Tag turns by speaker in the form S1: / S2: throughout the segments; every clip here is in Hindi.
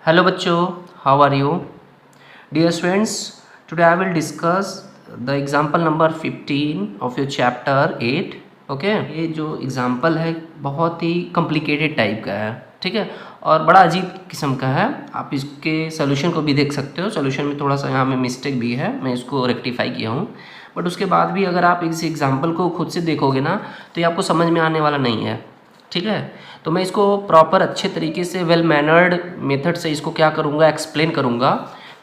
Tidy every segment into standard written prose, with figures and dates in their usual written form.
S1: Hello बच्चों, how are you? Dear students, today I will discuss the example number 15 of your chapter 8. Okay ये जो एग्ज़ाम्पल है बहुत ही कॉम्प्लिकेटेड टाइप का है, ठीक है, और बड़ा अजीब किस्म का है। आप इसके सोल्यूशन को भी देख सकते हो। सोल्यूशन में थोड़ा सा यहाँ में मिस्टेक भी है, मैं इसको रेक्टिफाई किया हूँ, बट उसके बाद भी अगर आप इस एग्ज़ाम्पल को खुद से देखोगे ना तो ये आपको समझ में आने वाला नहीं है, ठीक है। तो मैं इसको प्रॉपर अच्छे तरीके से वेल मैनर्ड मेथड से इसको क्या करूँगा, एक्सप्लेन करूँगा,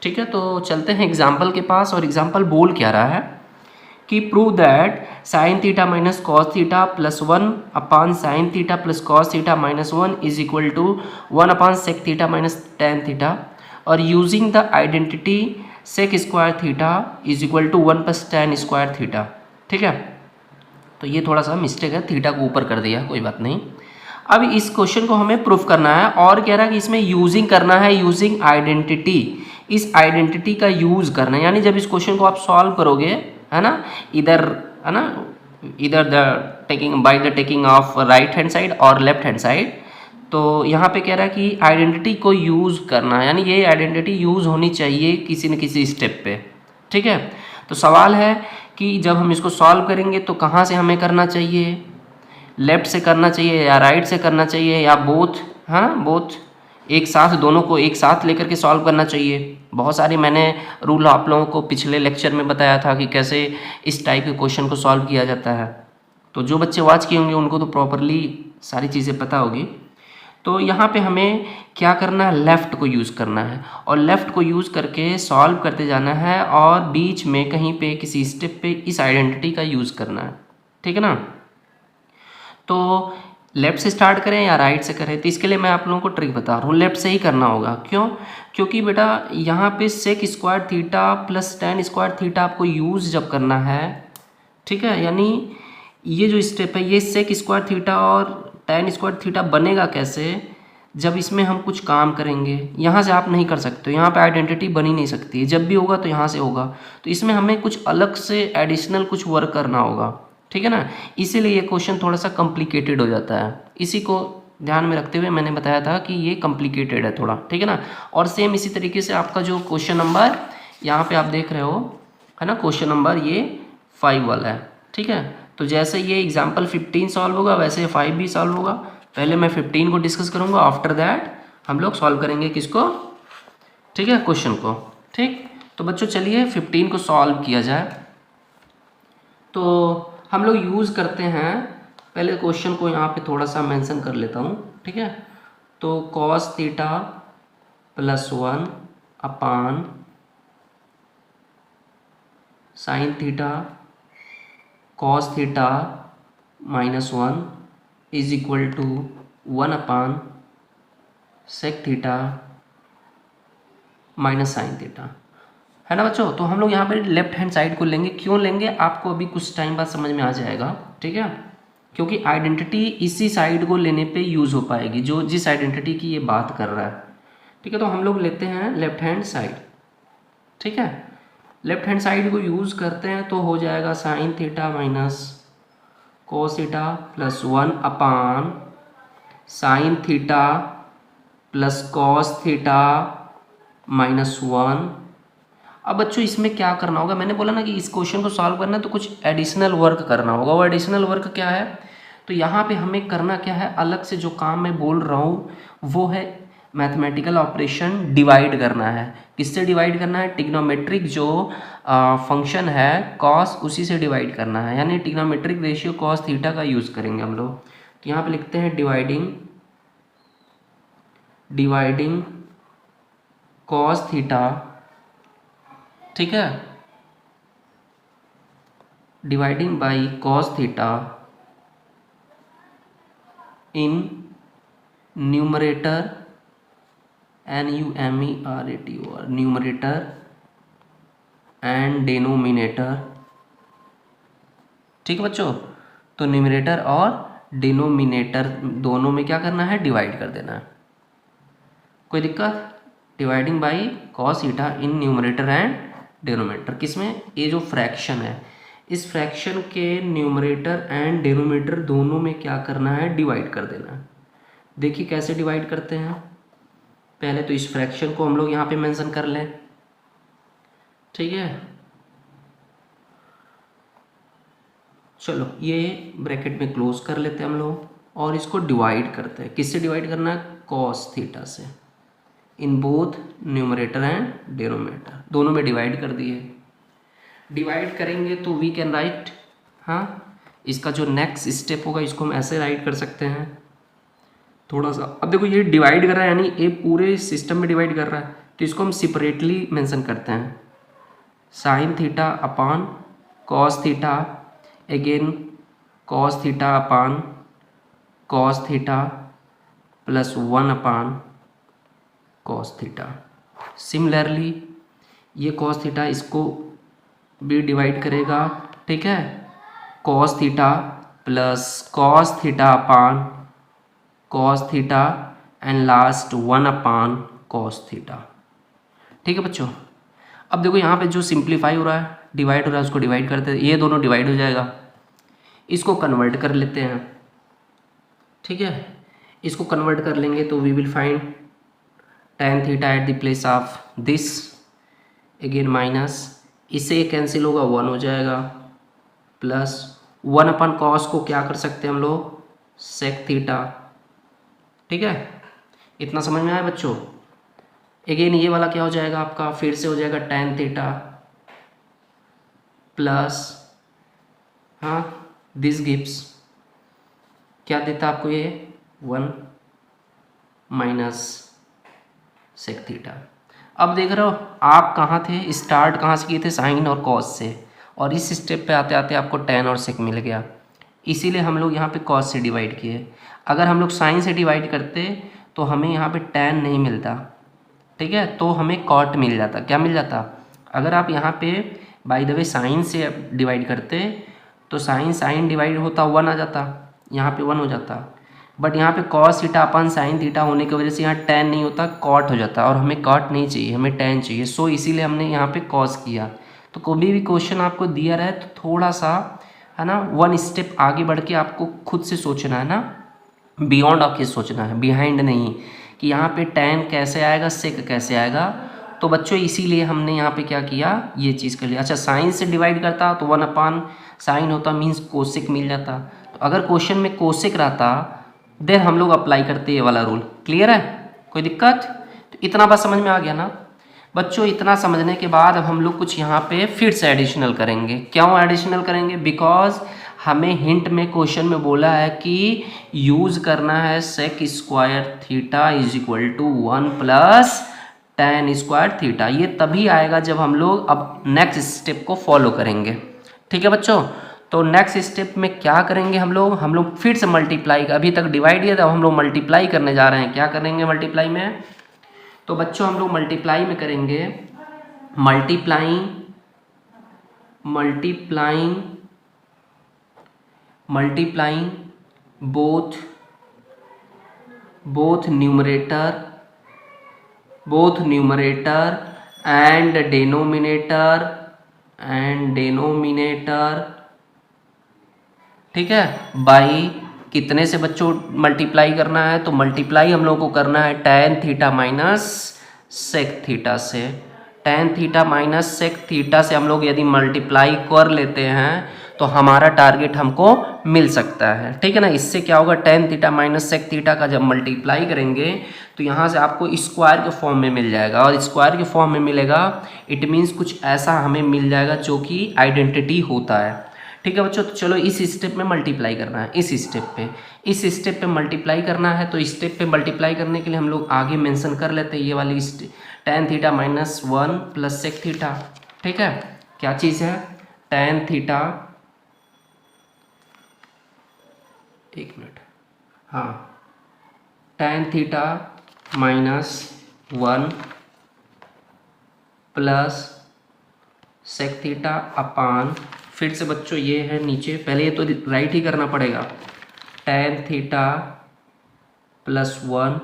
S1: ठीक है। तो चलते हैं एग्जाम्पल के पास। और एग्जाम्पल बोल क्या रहा है कि prove that sine theta minus cos theta plus 1 upon sine theta plus cos theta minus 1 is equal to 1 upon sec theta minus tan theta, और using the identity sec square theta is equal to 1 plus tan square theta, ठीक है। तो ये थोड़ा सा मिस्टेक है, थीटा को ऊपर कर दिया, कोई बात नहीं। अब इस क्वेश्चन को हमें प्रूफ करना है और कह रहा है कि इसमें यूजिंग करना है, यूजिंग आइडेंटिटी, इस आइडेंटिटी का यूज़ करना है। यानी जब इस क्वेश्चन को आप सॉल्व करोगे, है ना, इधर है ना, इधर the taking by the taking of right hand side और लेफ्ट हैंड साइड, तो यहाँ पे कह रहा है कि आइडेंटिटी को यूज़ करना है, यानी ये आइडेंटिटी यूज़ होनी चाहिए किसी न किसी स्टेप पे, ठीक है। तो सवाल है कि जब हम इसको सॉल्व करेंगे तो कहाँ से हमें करना चाहिए, लेफ्ट से करना चाहिए या राइट से करना चाहिए या बोथ, है ना, बोथ एक साथ, दोनों को एक साथ लेकर के सॉल्व करना चाहिए। बहुत सारे मैंने रूल आप लोगों को पिछले लेक्चर में बताया था कि कैसे इस टाइप के क्वेश्चन को सॉल्व किया जाता है। तो जो बच्चे वॉच किए होंगे उनको तो प्रॉपरली सारी चीज़ें पता होगी। तो यहाँ पे हमें क्या करना है, लेफ़्ट को यूज़ करना है और लेफ़्ट को यूज़ करके सॉल्व करते जाना है और बीच में कहीं पे किसी स्टेप पे इस आइडेंटिटी का यूज़ करना है, ठीक है ना। तो लेफ़्ट से स्टार्ट करें या राइट से करें, तो इसके लिए मैं आप लोगों को ट्रिक बता रहा हूँ। लेफ़्ट से ही करना होगा, क्यों? क्योंकि बेटा यहाँ पे sec square theta plus tan square theta आपको यूज़ जब करना है, ठीक है, यानी ये जो स्टेप है ये सेक स्क्वायर थीटा और टेन स्क्वायर थीटा बनेगा कैसे, जब इसमें हम कुछ काम करेंगे। यहाँ से आप नहीं कर सकते, यहाँ पे आइडेंटिटी बन ही नहीं सकती, जब भी होगा तो यहाँ से होगा। तो इसमें हमें कुछ अलग से एडिशनल कुछ वर्क करना होगा, ठीक है ना। इसीलिए ये क्वेश्चन थोड़ा सा कॉम्प्लिकेटेड हो जाता है। इसी को ध्यान में रखते हुए मैंने बताया था कि ये कॉम्प्लिकेटेड है थोड़ा, ठीक है ना। और सेम इसी तरीके से आपका जो क्वेश्चन नंबर यहाँ पे आप देख रहे हो, है ना, क्वेश्चन नंबर ये 5 वाला है, ठीक है। तो जैसे ये एग्जाम्पल 15 सॉल्व होगा वैसे 5 भी सॉल्व होगा। पहले मैं 15 को डिस्कस करूँगा, आफ्टर दैट हम लोग सॉल्व करेंगे किसको, ठीक है, क्वेश्चन को, ठीक। तो बच्चों चलिए 15 को सॉल्व किया जाए। तो हम लोग यूज़ करते हैं, पहले क्वेश्चन को यहाँ पे थोड़ा सा मेंशन कर लेता हूँ, ठीक है। तो cos theta plus 1 upon sine theta cos theta minus 1 is equal to 1 upon sec theta minus sine theta, है ना बच्चों। तो हम लोग यहाँ पे लेफ्ट हैंड साइड को लेंगे। क्यों लेंगे आपको अभी कुछ टाइम बाद समझ में आ जाएगा, ठीक है, क्योंकि आइडेंटिटी इसी साइड को लेने पे यूज़ हो पाएगी जो जिस आइडेंटिटी की ये बात कर रहा है, ठीक है। तो हम लोग लेते हैं लेफ्ट हैंड साइड, ठीक है। लेफ्ट हैंड साइड को यूज़ करते हैं तो हो जाएगा sign theta minus cos theta plus 1 upon sine theta plus cos theta minus 1। अब बच्चों इसमें क्या करना होगा, मैंने बोला ना कि इस क्वेश्चन को सॉल्व करना है तो कुछ एडिशनल वर्क करना होगा। वो एडिशनल वर्क क्या है, तो यहाँ पे हमें करना क्या है, अलग से जो काम मैं बोल रहा हूँ वो है मैथमेटिकल ऑपरेशन डिवाइड करना है। किससे डिवाइड करना है, टिग्नोमेट्रिक जो फंक्शन है कॉस, उसी से डिवाइड करना है, यानी टिग्नोमेट्रिक रेशियो कॉस थीटा का यूज़ करेंगे हम लोग। तो यहाँ पे लिखते हैं डिवाइडिंग कॉस थीटा, ठीक है, dividing by cos theta in numerator NUMERATOR numerator and denominator, ठीक है बच्चों। तो न्यूमरेटर और डिनोमिनेटर दोनों में क्या करना है, डिवाइड कर देना है। कोई दिक्कत, dividing by cos theta in numerator and denominator, किसमें, ये जो फ्रैक्शन है इस फ्रैक्शन के न्यूमरेटर एंड डिनोमिनेटर दोनों में क्या करना है, डिवाइड कर देना है। देखिए कैसे डिवाइड करते हैं, पहले तो इस फ्रैक्शन को हम लोग यहाँ पे मेंशन कर लें, ठीक है। चलो ये ब्रैकेट में क्लोज कर लेते हैं हम लोग और इसको डिवाइड करते हैं। किससे डिवाइड करना है? कॉस थीटा से। इन बोथ न्यूमरेटर एंड डिनोमिनेटर, दोनों में डिवाइड कर दिए। डिवाइड करेंगे तो वी कैन राइट, हाँ, इसका जो नेक्स्ट स्टेप होगा इसको हम ऐसे राइट कर सकते हैं थोड़ा सा। अब देखो ये डिवाइड कर रहा है, यानी ये पूरे सिस्टम में डिवाइड कर रहा है, तो इसको हम सेपरेटली मेंशन करते हैं। Sine theta upon cos theta, again cos theta upon cos theta plus 1 अपान कॉस थीटा। सिमिलरली ये कॉस थीटा इसको भी डिवाइड करेगा, ठीक है। Cos theta plus cos theta upon cos theta and last 1 upon cos theta, ठीक है बच्चों। अब देखो यहाँ पे जो सिंप्लीफाई हो रहा है, डिवाइड हो रहा है, उसको डिवाइड करते हैं, ये दोनों डिवाइड हो जाएगा। इसको कन्वर्ट कर लेते हैं, ठीक है। इसको कन्वर्ट कर लेंगे तो we will find tan theta at the place of this, again minus, इससे कैंसिल होगा 1 हो जाएगा, प्लस 1 अपन कॉस को क्या कर सकते हैं हम लोग? सेक थीटा, ठीक है। इतना समझ में आया बच्चों? अगेन ये वाला क्या हो जाएगा आपका? फिर से हो जाएगा tan थीटा प्लस, हाँ, दिस गिव्स क्या देता आपको ये? 1 माइनस सेक थीटा। अब देख रहे हो आप कहाँ थे, स्टार्ट कहाँ से किए थे? साइन और कॉस से, और इस स्टेप पे आते आते आपको tan और सेक मिल गया, इसीलिए हम लोग यहाँ पे कॉस से डिवाइड किए। अगर हम लोग साइन से डिवाइड करते तो हमें यहाँ पे tan नहीं मिलता, ठीक है, तो हमें कॉट मिल जाता। क्या मिल जाता? अगर आप यहाँ पे बाय द वे साइन से डिवाइड करते तो साइन डिवाइड होता 1 आ जाता, यहाँ पे 1 हो जाता, बट यहाँ पे कॉस थीटा अपन साइन थीटा होने की वजह से यहाँ tan नहीं होता, कॉट हो जाता, और हमें कॉट नहीं चाहिए, हमें tan चाहिए। सो इसीलिए हमने यहाँ पे कॉस किया। तो कोई भी क्वेश्चन आपको दिया रहे तो थोड़ा सा, है ना, 1 स्टेप आगे बढ़ के आपको खुद से सोचना है ना, बियॉन्ड आपके सोचना है, बिहाइंड नहीं, कि यहाँ पे tan कैसे आएगा, सेक कैसे आएगा। तो बच्चों इसीलिए हमने यहाँ पे क्या किया, ये चीज़ कर लिया। अच्छा, साइन से डिवाइड करता तो 1 अपान साइन होता, मीन्स कोसेक मिल जाता। तो अगर क्वेश्चन में कोसेक रहता देन हम लोग अप्लाई करते ये वाला रूल। क्लियर है? कोई दिक्कत? तो इतना बात समझ में आ गया ना बच्चों? इतना समझने के बाद अब हम लोग कुछ यहाँ पे फिर से एडिशनल करेंगे। क्यों एडिशनल करेंगे? बिकॉज हमें हिंट में क्वेश्चन में बोला है कि यूज़ करना है sec square theta is equal to 1 plus tan square theta. ये तभी आएगा जब हम लोग अब नेक्स्ट स्टेप को फॉलो करेंगे, ठीक है बच्चों। तो नेक्स्ट स्टेप में क्या करेंगे हम लोग फिर से मल्टीप्लाई, अभी तक डिवाइड किया था, हम लोग मल्टीप्लाई करने जा रहे हैं। क्या करेंगे मल्टीप्लाई में? तो बच्चों हम लोग मल्टीप्लाई में करेंगे multiplying both numerator and denominator, ठीक है, बाई कितने से बच्चों मल्टीप्लाई करना है? तो मल्टीप्लाई हम लोग को करना है tan theta minus sec theta से। tan theta minus sec theta से हम लोग यदि मल्टीप्लाई कर लेते हैं तो हमारा टारगेट हमको मिल सकता है, ठीक है ना। इससे क्या होगा, tan theta minus sec theta का जब मल्टीप्लाई करेंगे तो यहाँ से आपको स्क्वायर के फॉर्म में मिल जाएगा, और स्क्वायर के फॉर्म में मिलेगा इट मीन्स कुछ ऐसा हमें मिल जाएगा जो कि आइडेंटिटी होता है, ठीक है बच्चों। तो चलो इस स्टेप में मल्टीप्लाई करना है, इस स्टेप पे मल्टीप्लाई करना है। तो स्टेप पे मल्टीप्लाई करने के लिए हम लोग आगे मेंशन कर लेते हैं ये वाली tan theta minus 1 plus sec theta, ठीक है। क्या चीज़ है? tan थीटा, एक मिनट, हाँ, tan theta minus 1 plus sec theta upon, फिर से बच्चों ये है नीचे, पहले ये तो राइट ही करना पड़ेगा, tan theta plus 1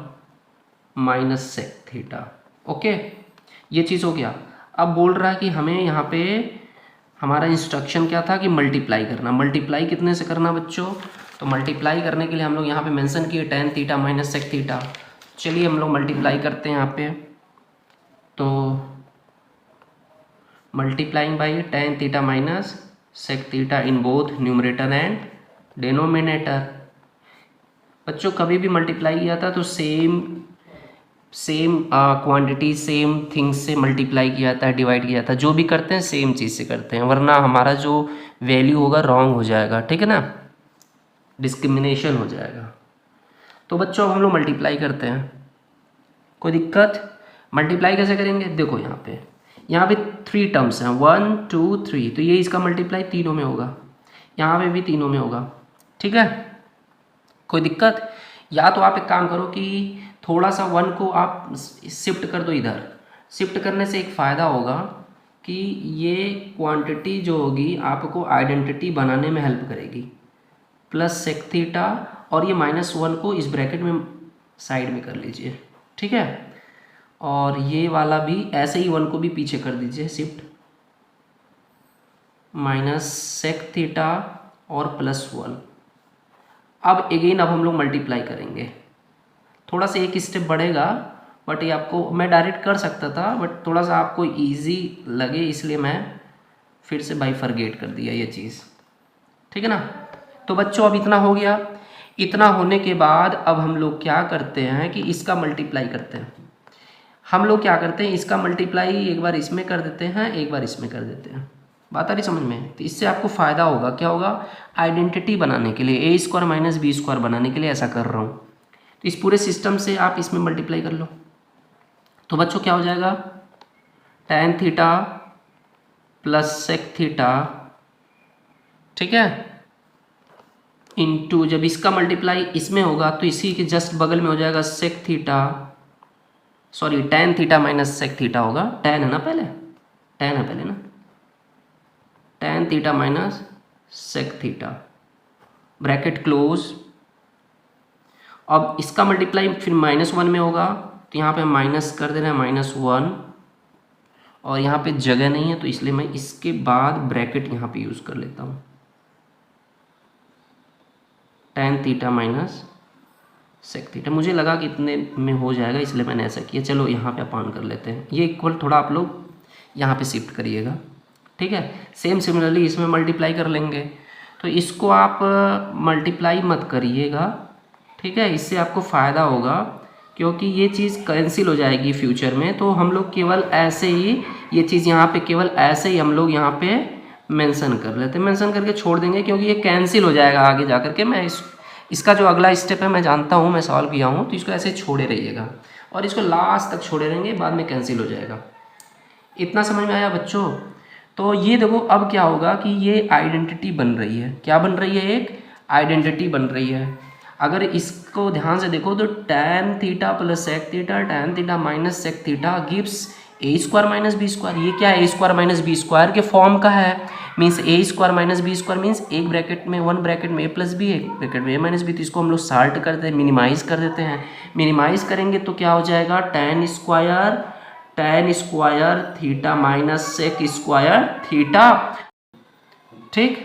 S1: minus sec theta, okay, ये चीज़ हो गया। अब बोल रहा है कि हमें यहाँ पे हमारा इंस्ट्रक्शन क्या था कि मल्टीप्लाई करना। मल्टीप्लाई कितने से करना बच्चों? तो मल्टीप्लाई करने के लिए हम लोग यहाँ पे मेंशन किए tan theta minus sec theta, चलिए हम लोग मल्टीप्लाई करते हैं यहाँ पे। तो multiplying by tan theta minus sec theta in both numerator and denominator. बच्चों कभी भी मल्टीप्लाई किया था तो सेम क्वांटिटी सेम थिंग्स से मल्टीप्लाई किया जाता है, डिवाइड किया जाता है। जो भी करते हैं सेम चीज़ से करते हैं, वरना हमारा जो वैल्यू होगा रॉन्ग हो जाएगा, ठीक है ना, डिस्क्रिमिनेशन हो जाएगा। तो बच्चों हम लोग मल्टीप्लाई करते हैं, कोई दिक्कत? मल्टीप्लाई कैसे करेंगे? देखो यहाँ पे 3 टर्म्स हैं, 1 2 3, तो ये इसका मल्टीप्लाई तीनों में होगा, यहाँ पे भी तीनों में होगा, ठीक है, कोई दिक्कत? या तो आप एक काम करो कि थोड़ा सा 1 को आप शिफ्ट कर दो इधर। शिफ्ट करने से एक फ़ायदा होगा कि ये क्वांटिटी जो होगी आपको आइडेंटिटी बनाने में हेल्प करेगी, प्लस सेक थीटा, और ये -1 को इस ब्रैकेट में साइड में कर लीजिए, ठीक है। और ये वाला भी ऐसे ही 1 को भी पीछे कर दीजिए शिफ्ट, माइनस सेक थीटा और +1। अब अगेन अब हम लोग मल्टीप्लाई करेंगे, थोड़ा सा एक स्टेप बढ़ेगा, बट ये आपको मैं डायरेक्ट कर सकता था, बट थोड़ा सा आपको इजी लगे इसलिए मैं फिर से बाइफरगेट कर दिया ये चीज़, ठीक है ना। तो बच्चों अब इतना हो गया। इतना होने के बाद अब हम लोग क्या करते हैं कि इसका मल्टीप्लाई करते हैं। हम लोग क्या करते हैं, इसका मल्टीप्लाई एक बार इसमें कर देते हैं, एक बार इसमें कर देते हैं। बात आ रही समझ में? तो इससे आपको फ़ायदा होगा, क्या होगा, आइडेंटिटी बनाने के लिए, a² - b² बनाने के लिए ऐसा कर रहा हूँ। तो इस पूरे सिस्टम से आप इसमें मल्टीप्लाई कर लो। तो बच्चों क्या हो जाएगा, tan theta plus sec theta, ठीक है, इनटू जब इसका मल्टीप्लाई इसमें होगा तो इसी के जस्ट बगल में हो जाएगा sec theta, sorry tan theta minus sec theta होगा, tan है ना पहले, tan है पहले ना, tan theta minus sec theta, bracket close. अब इसका मल्टीप्लाई फिर -1 में होगा, तो यहाँ पे माइनस कर देना है -1, और यहाँ पे जगह नहीं है तो इसलिए मैं इसके बाद ब्रैकेट यहाँ पे यूज़ कर लेता हूँ, tan theta minus sec theta. मुझे लगा कि इतने में हो जाएगा इसलिए मैंने ऐसा किया। चलो यहाँ पे अपान कर लेते हैं, ये इक्वल थोड़ा आप लोग यहाँ पे शिफ्ट करिएगा, ठीक है। सेम सिमिलरली इसमें मल्टीप्लाई कर लेंगे, तो इसको आप मल्टीप्लाई मत करिएगा, ठीक है, इससे आपको फ़ायदा होगा क्योंकि ये चीज़ कैंसिल हो जाएगी फ्यूचर में। तो हम लोग केवल ऐसे ही ये चीज़ यहाँ पे केवल ऐसे ही हम लोग यहाँ पे मेंशन कर लेते हैं, मेंशन करके छोड़ देंगे क्योंकि ये कैंसिल हो जाएगा आगे जा करके। मैं इसका जो अगला स्टेप है मैं जानता हूँ, मैं सॉल्व किया हूँ, तो इसको ऐसे छोड़े रहिएगा और इसको लास्ट तक छोड़े रहेंगे, बाद में कैंसिल हो जाएगा। इतना समझ में आया बच्चों? तो ये देखो अब क्या होगा कि ये आइडेंटिटी बन रही है, क्या बन रही है, एक आइडेंटिटी बन रही है। अगर इसको ध्यान से देखो तो tan theta plus sec theta, tan theta minus sec theta gives a² - b²। ये क्या है, a² - b² के फॉर्म का है, मीन्स a² - b² मीन्स एक ब्रैकेट में, वन ब्रैकेट में a प्लस बी, एक ब्रैकेट में a - b। तो इसको हम लोग सॉल्ट करते हैं, मिनिमाइज कर देते हैं। मिनिमाइज करेंगे तो क्या हो जाएगा, tan square theta minus sec square theta, ठीक।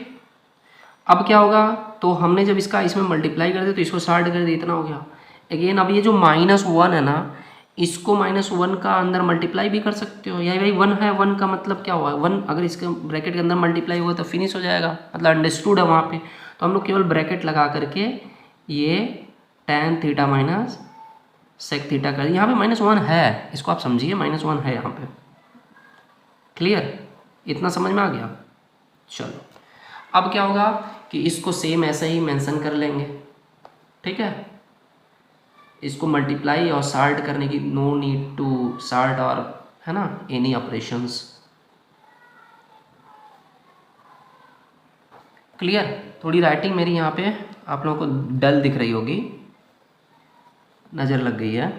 S1: अब क्या होगा, तो हमने जब इसका इसमें मल्टीप्लाई कर दिया तो इसको सॉल्ट कर दिया, इतना हो गया। अगेन अब ये जो -1 है ना, इसको -1 का अंदर मल्टीप्लाई भी कर सकते हो, या भाई 1 है, 1 का मतलब क्या हुआ, 1 अगर इसके ब्रैकेट के अंदर मल्टीप्लाई हुआ तो फिनिश हो जाएगा, मतलब अंडरस्टूड है वहाँ पे। तो हम लोग केवल ब्रैकेट लगा करके ये tan theta minus sec theta कर, यहाँ पे -1 है, इसको आप समझिए, -1 है यहाँ पे, क्लियर, इतना समझ में आ गया। चलो अब क्या होगा कि इसको सेम ऐसे ही मेंशन कर लेंगे, ठीक है। इसको मल्टीप्लाई और सॉल्ट करने की नो नीड टू सॉल्ट और है ना एनी ऑपरेशंस, क्लियर। थोड़ी राइटिंग मेरी यहाँ पे आप लोगों को डल दिख रही होगी, नज़र लग गई है,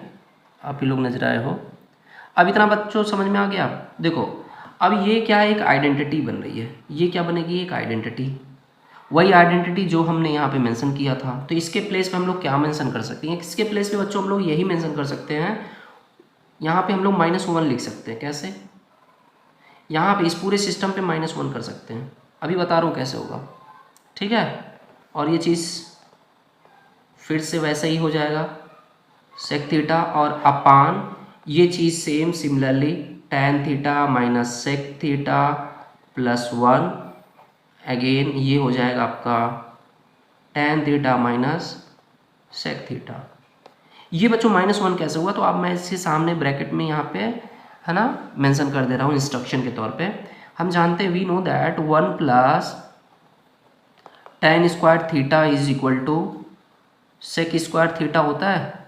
S1: आप ही लोग नजर आए हो। अब इतना बच्चों समझ में आ गया। देखो अब ये क्या है, एक आइडेंटिटी बन रही है, ये क्या बनेगी, एक आइडेंटिटी, वही आइडेंटिटी जो हमने यहाँ पे मेंशन किया था। तो इसके प्लेस पे हम लोग क्या मेंशन कर सकते हैं, इसके प्लेस पे बच्चों हम लोग यही मेंशन कर सकते हैं, यहाँ पे हम लोग -1 लिख सकते हैं। कैसे, यहाँ पे इस पूरे सिस्टम पे -1 कर सकते हैं, अभी बता रहा हूँ कैसे होगा, ठीक है। और ये चीज़ फिर से वैसा ही हो जाएगा, सेक थीटा और अपान ये चीज़ same similarly tan theta minus sec theta plus 1, again ये हो जाएगा आपका tan theta minus sec theta. ये बच्चों -1 कैसे हुआ, तो अब मैं इसके सामने ब्रैकेट में यहाँ पे है ना मेंशन कर दे रहा हूँ इंस्ट्रक्शन के तौर पे। हम जानते हैं we know that 1 plus tan square theta is equal to sec square theta होता है।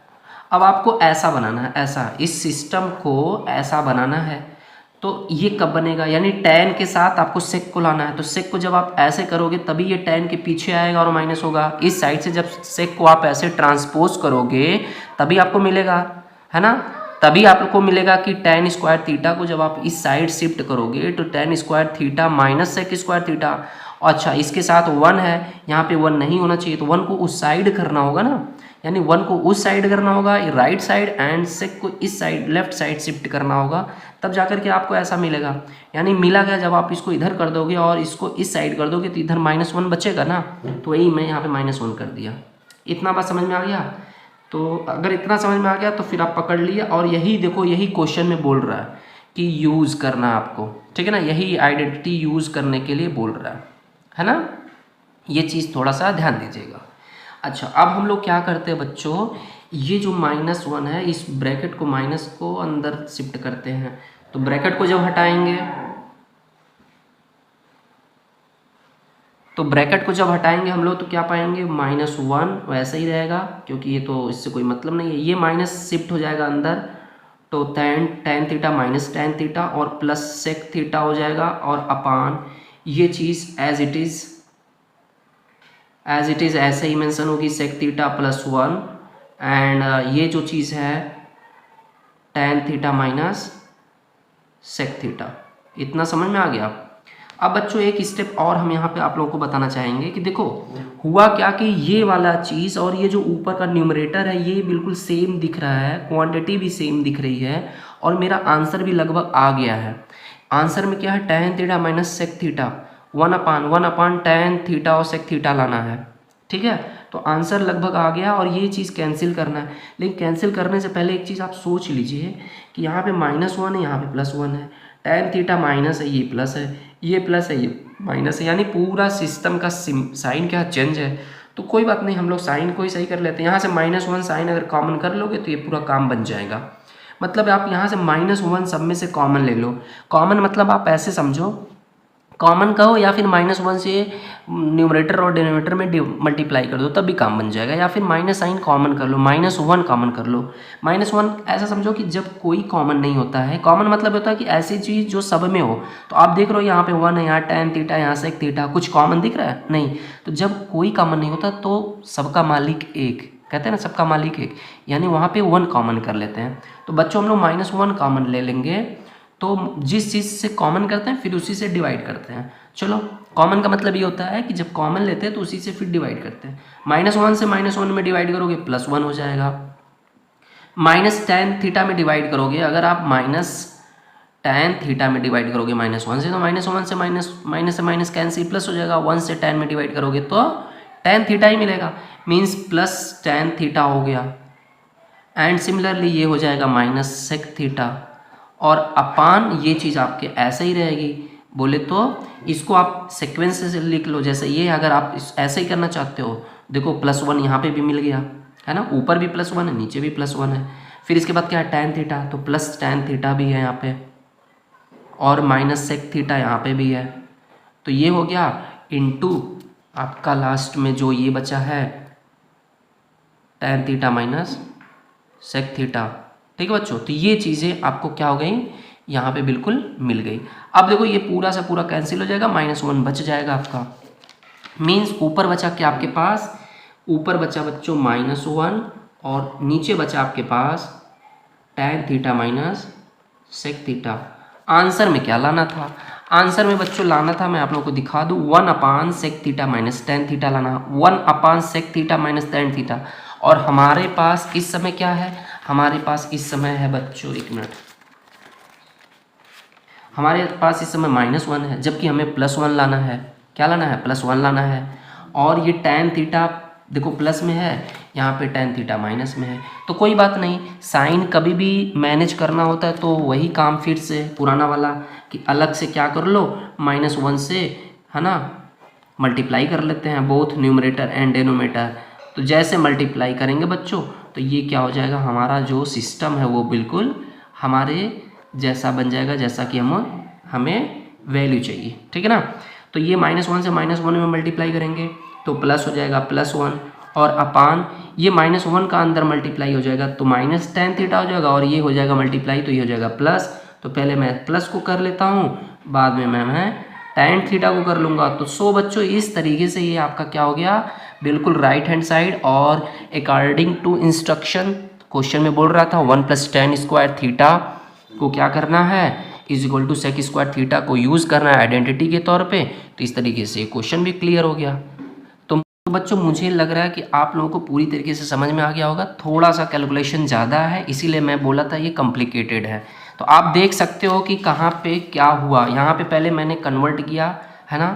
S1: अब आपको ऐसा बनाना है, ऐसा इस सिस्टम को ऐसा बनाना है, तो ये कब बनेगा, यानी tan के साथ आपको सेक को लाना है। तो सेक को जब आप ऐसे करोगे तभी ये tan के पीछे आएगा और माइनस होगा। इस साइड से जब सेक को आप ऐसे ट्रांसपोज करोगे तभी आपको मिलेगा, है ना, तभी आपको मिलेगा कि tan स्क्वायर थीटा को जब आप इस साइड शिफ्ट करोगे तो tan square theta minus sec square theta. अच्छा, इसके साथ 1 है, यहाँ पे 1 नहीं होना चाहिए, तो 1 को उस साइड करना होगा ना, यानी 1 को उस साइड करना होगा राइट साइड, एंड सेक को इस साइड लेफ्ट साइड शिफ्ट करना होगा, तब जाकर के आपको ऐसा मिलेगा। यानी मिला गया, जब आप इसको इधर कर दोगे और इसको इस साइड कर दोगे तो इधर -1 बचेगा ना, तो वही मैं यहाँ पे -1 कर दिया। इतना बात समझ में आ गया? तो अगर इतना समझ में आ गया तो फिर आप पकड़ लिए, और यही देखो यही क्वेश्चन में बोल रहा है कि यूज़ करना आपको, ठीक है ना, यही आइडेंटिटी यूज़ करने के लिए बोल रहा है ना, ये चीज़ थोड़ा सा ध्यान दीजिएगा। अच्छा, अब हम लोग क्या करते हैं बच्चों, ये जो -1 है इस ब्रैकेट को माइनस को अंदर शिफ्ट करते हैं। तो ब्रैकेट को जब हटाएंगे, तो ब्रैकेट को जब हटाएंगे हम लोग तो क्या पाएंगे, -1 वैसे ही रहेगा, क्योंकि ये तो इससे कोई मतलब नहीं है, ये माइनस शिफ्ट हो जाएगा अंदर, तो tan theta minus tan theta और प्लस सेक थीटा हो जाएगा, और अपान ये चीज़ एज इट इज़ ऐसे ही मेंशन होगी, सेक थीटा प्लस 1, एंड ये जो चीज़ है tan theta minus sec theta. इतना समझ में आ गया? अब बच्चों एक स्टेप और हम यहाँ पे आप लोगों को बताना चाहेंगे कि देखो हुआ क्या कि ये वाला चीज़ और ये जो ऊपर का न्यूमरेटर है ये बिल्कुल सेम दिख रहा है, क्वांटिटी भी सेम दिख रही है, और मेरा आंसर भी लगभग आ गया है। आंसर में क्या है, tan theta minus sec theta 1/1 tan theta और सेक थीटा लाना है, ठीक है। तो आंसर लगभग आ गया, और ये चीज़ कैंसिल करना है। लेकिन कैंसिल करने से पहले एक चीज़ आप सोच लीजिए कि यहाँ पे -1 है, यहाँ पे +1 है, tan थीटा माइनस है, ये प्लस है, ये प्लस है, ये माइनस है, यानी पूरा सिस्टम का साइन क्या चेंज है। तो कोई बात नहीं, हम लोग साइन को ही सही कर लेते हैं। यहाँ से -1 साइन अगर कॉमन कर लोगे तो ये पूरा काम बन जाएगा। मतलब आप यहाँ से -1 सब में से कॉमन ले लो। कॉमन मतलब आप ऐसे समझो, कॉमन कहो या फिर -1 से न्यूमरेटर और डिनोमिनेटर में मल्टीप्लाई कर दो तब भी काम बन जाएगा, या फिर माइनस साइन कॉमन कर लो, -1 कॉमन कर लो। -1 ऐसा समझो कि जब कोई कॉमन नहीं होता है, कॉमन मतलब होता है कि ऐसी चीज़ जो सब में हो। तो आप देख रहे हो यहाँ पे 1 है, यहाँ tan थीटा, यहाँ सेक थीटा, कुछ कॉमन दिख रहा है नहीं। तो जब कोई कॉमन नहीं होता तो सबका मालिक एक, कहते हैं ना सबका मालिक एक, यानी वहाँ पे 1 कॉमन कर लेते हैं। तो बच्चों हम लोग -1 कॉमन ले लेंगे, तो जिस चीज़ से कॉमन करते हैं फिर उसी से डिवाइड करते हैं। चलो, कॉमन का मतलब ये होता है कि जब कॉमन लेते हैं तो उसी से फिर डिवाइड करते हैं। -1 से -1 में डिवाइड करोगे +1 हो जाएगा। tan थीटा में डिवाइड करोगे, अगर आप tan थीटा में डिवाइड करोगे -1 से, तो -1 से माइनस कैंसिल, प्लस हो जाएगा। 1 से tan में डिवाइड करोगे तो tan थीटा ही मिलेगा, मीन्स +tan थीटा हो गया। एंड सिमिलरली ये हो जाएगा -सेक थीटा, और अपान ये चीज़ आपके ऐसे ही रहेगी। बोले तो इसको आप सीक्वेंस से लिख लो, जैसे ये अगर आप ऐसे ही करना चाहते हो, देखो +1 यहाँ पे भी मिल गया है ना, ऊपर भी +1 है, नीचे भी +1 है। फिर इसके बाद क्या है, tan थीटा, तो tan थीटा भी है यहाँ पे, और -सेक थीटा यहाँ पे भी है। तो ये हो गया इनटू आपका लास्ट में जो ये बचा है tan theta minus sec theta, ठीक है बच्चों। तो ये चीज़ें आपको क्या हो गई, यहाँ पे बिल्कुल मिल गई। अब देखो ये पूरा से पूरा कैंसिल हो जाएगा, -1 बच जाएगा आपका, मीन्स ऊपर बचा क्या आपके पास, ऊपर बचा बच्चों -1 और नीचे बचा आपके पास tan theta minus sec theta. Answer में क्या लाना था, आंसर में बच्चों लाना था, मैं आप लोगों को दिखा दूँ, 1/सेक थीटा माइनस tan थीटा लाना, 1/सेक थीटा माइनस tan थीटा। और हमारे पास इस समय क्या है, हमारे पास इस समय है बच्चों, एक मिनट, हमारे पास इस समय -1 है, जबकि हमें +1 लाना है। क्या लाना है, +1 लाना है। और ये tan थीटा देखो प्लस में है, यहाँ पे tan थीटा माइनस में है, तो कोई बात नहीं। साइन कभी भी मैनेज करना होता है तो वही काम फिर से पुराना वाला कि अलग से क्या कर लो, -1 से, है ना, मल्टीप्लाई कर लेते हैं बोथ न्यूमरेटर एंड डेनोमीटर। तो जैसे मल्टीप्लाई करेंगे बच्चों तो ये क्या हो जाएगा, हमारा जो सिस्टम है वो बिल्कुल हमारे जैसा बन जाएगा जैसा कि हमें वैल्यू चाहिए, ठीक है ना। तो ये -1 से -1 में मल्टीप्लाई करेंगे तो प्लस हो जाएगा +1, और अपान ये -1 का अंदर मल्टीप्लाई हो जाएगा तो -tan थीटा हो जाएगा, और ये हो जाएगा मल्टीप्लाई तो ये हो जाएगा प्लस। तो पहले मैं प्लस को कर लेता हूँ, बाद में मैं tan थीटा को कर लूँगा। तो सो बच्चों इस तरीके से ये आपका क्या हो गया, बिल्कुल राइट हैंड साइड। और अकॉर्डिंग टू इंस्ट्रक्शन क्वेश्चन में बोल रहा था 1 + tan स्क्वायर थीटा को क्या करना है, = sec स्क्वायर थीटा को यूज़ करना है आइडेंटिटी के तौर पे। तो इस तरीके से क्वेश्चन भी क्लियर हो गया। तो बच्चों मुझे लग रहा है कि आप लोगों को पूरी तरीके से समझ में आ गया होगा। थोड़ा सा कैलकुलेशन ज़्यादा है इसीलिए मैं बोला था ये कॉम्प्लिकेटेड है। तो आप देख सकते हो कि कहाँ पे क्या हुआ। यहाँ पे पहले मैंने कन्वर्ट किया, है ना,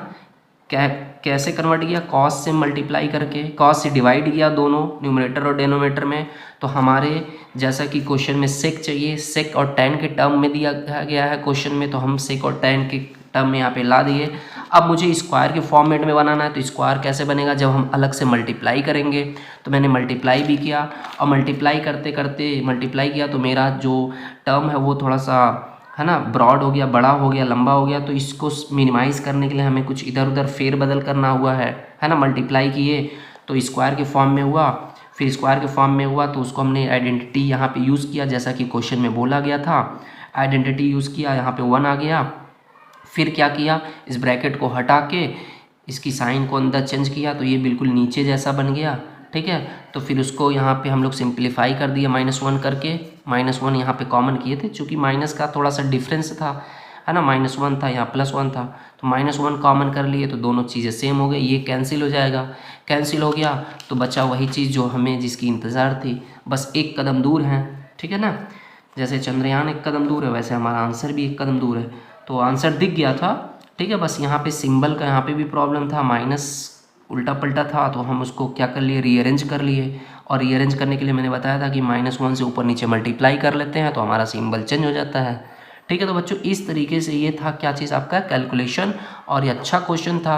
S1: कैसे कन्वर्ट किया, कॉस से मल्टीप्लाई करके, कॉस से डिवाइड किया दोनों न्यूमरेटर और डेनोमीटर में। तो हमारे जैसा कि क्वेश्चन में सेक चाहिए, सेक और tan के टर्म में दिया गया है क्वेश्चन में, तो हम सेक और tan के टर्म में यहाँ पे ला दिए। अब मुझे स्क्वायर के फॉर्मेट में बनाना है, तो स्क्वायर कैसे बनेगा, जब हम अलग से मल्टीप्लाई करेंगे। तो मैंने मल्टीप्लाई भी किया, और मल्टीप्लाई करते करते मल्टीप्लाई किया तो मेरा जो टर्म है वो थोड़ा सा, है ना, ब्रॉड हो गया, बड़ा हो गया, लंबा हो गया। तो इसको मिनिमाइज़ करने के लिए हमें कुछ इधर उधर फेर बदल करना हुआ है ना। मल्टीप्लाई किए तो स्क्वायर के फॉर्म में हुआ, फिर स्क्वायर के फॉर्म में हुआ तो उसको हमने आइडेंटिटी यहाँ पे यूज़ किया जैसा कि क्वेश्चन में बोला गया था। आइडेंटिटी यूज़ किया, यहाँ पे 1 आ गया। फिर क्या किया, इस ब्रैकेट को हटा के इसकी साइन को अंदर चेंज किया तो ये बिल्कुल नीचे जैसा बन गया, ठीक है। तो फिर उसको यहाँ पे हम लोग सिंप्लीफाई कर दिए -1 करके, -1 यहाँ पे कॉमन किए थे चूँकि माइनस का थोड़ा सा डिफरेंस था, है ना, -1 था यहाँ +1 था, तो -1 कॉमन कर लिए तो दोनों चीज़ें सेम हो गई। ये कैंसिल हो जाएगा, कैंसिल हो गया तो बचा वही चीज़ जो हमें जिसकी इंतज़ार थी, बस एक कदम दूर है, ठीक है ना। जैसे चंद्रयान एक कदम दूर है वैसे हमारा आंसर भी एक कदम दूर है। तो आंसर दिख गया था, ठीक है। बस यहाँ पे सिंबल का यहाँ पे भी प्रॉब्लम था, माइनस उल्टा पलटा था तो हम उसको क्या कर लिए, रीअरेंज कर लिए। और रीअरेंज करने के लिए मैंने बताया था कि -1 से ऊपर नीचे मल्टीप्लाई कर लेते हैं तो हमारा सिंबल चेंज हो जाता है, ठीक है। तो बच्चों इस तरीके से ये था क्या चीज़, आपका कैलकुलेशन, और ये अच्छा क्वेश्चन था,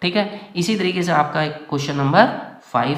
S1: ठीक है। इसी तरीके से आपका एक क्वेश्चन नंबर 5